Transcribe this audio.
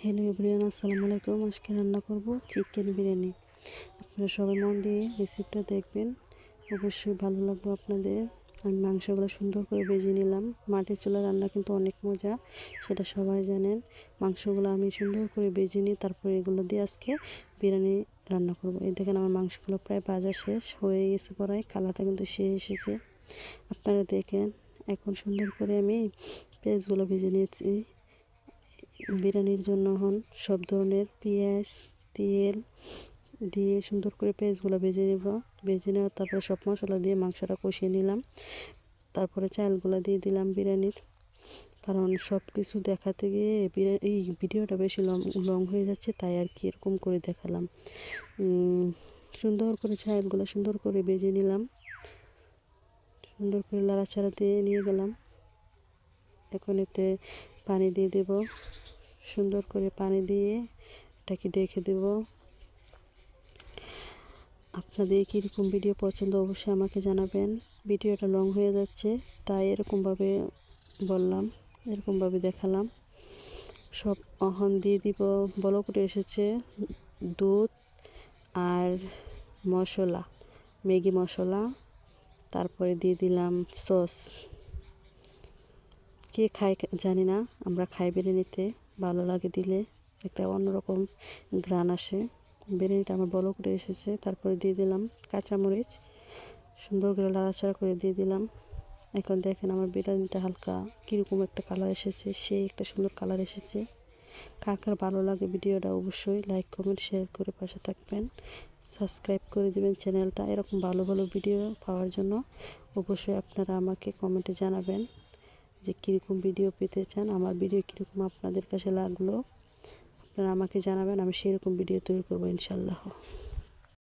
Hello everyone, আসসালামু আলাইকুম। আজকে রান্না করব চিকেন বিরিয়ানি। আপনারা সবাই মন দিয়ে রেসিপিটা দেখবেন, অবশ্যই ভালো লাগবে আপনাদের। আমি মাংসগুলো সুন্দর করে ভেজে নিলাম। মাটির চুলা রান্না কিন্তু অনেক মজা, সেটা সবাই জানেন। মাংসগুলো আমি সুন্দর করে ভেজে নিই, তারপরে এগুলো দিয়ে আজকে বিরিয়ানি রান্না করব। এই দেখেন আমার মাংসগুলো প্রায় ভাজা শেষ হয়ে গেছে, পরে কালারটা কিন্তু এসেছে। আপনারা দেখেন, এখন সুন্দর করে আমি পেঁয়াজগুলো ভেজে নিয়েছি। বিরিয়ানির জন্য সব ধরনের পেঁয়াজ, তেল দিয়ে সুন্দর করে পেঁয়াজগুলো ভেজে নেব। ভেজে নেওয়ার তারপরে সব মশলা দিয়ে মাংসটা কষিয়ে নিলাম। তারপরে চালগুলো দিয়ে দিলাম বিরিয়ানির, কারণ সব কিছু দেখাতে গিয়ে এই ভিডিওটা বেশি লং হয়ে যাচ্ছে, তাই আর কি এরকম করে দেখালাম। সুন্দর করে চালগুলো সুন্দর করে ভেজে নিলাম, সুন্দর করে লাড়াচাড়া দিয়ে নিয়ে গেলাম। এখন এতে পানি দিয়ে দেব, সুন্দর করে পানি দিয়ে এটাকে ঢেকে দেব। আপনাদের কীরকম ভিডিও পছন্দ অবশ্যই আমাকে জানাবেন। ভিডিওটা লং হয়ে যাচ্ছে, তাই এরকমভাবে বললাম, এরকমভাবে দেখালাম। সব অহন দিয়ে দিব। বলক উঠে এসেছে, দুধ আর মশলা, ম্যাগি মশলা, তারপরে দিয়ে দিলাম সস। কে খায় জানি না, আমরা খাই বিরিয়ানিতে, ভালো লাগে দিলে, একটা অন্যরকম ঘ্রাণ আসে। বিরিয়ানিটা আমার বলক উঠে এসেছে, তারপরে দিয়ে দিলাম কাঁচামরিচ, সুন্দর করে লাড়াচাড়া করে দিয়ে দিলাম। এখন দেখেন আমার বিরিয়ানিটা হালকা কীরকম একটা কালার এসেছে, সেই একটা সুন্দর কালার এসেছে। কার কার ভালো লাগে ভিডিওটা অবশ্যই লাইক কমেন্ট শেয়ার করে পাশে থাকবেন, সাবস্ক্রাইব করে দেবেন চ্যানেলটা। এরকম ভালো ভালো ভিডিও পাওয়ার জন্য অবশ্যই আপনারা আমাকে কমেন্টে জানাবেন যে কীরকম ভিডিও পেতে চান, আমার ভিডিও কীরকম আপনাদের কাছে লাগলো। আপনারা আমাকে জানাবেন, আমি সেরকম ভিডিও তৈরি করবো ইনশাল্লাহ।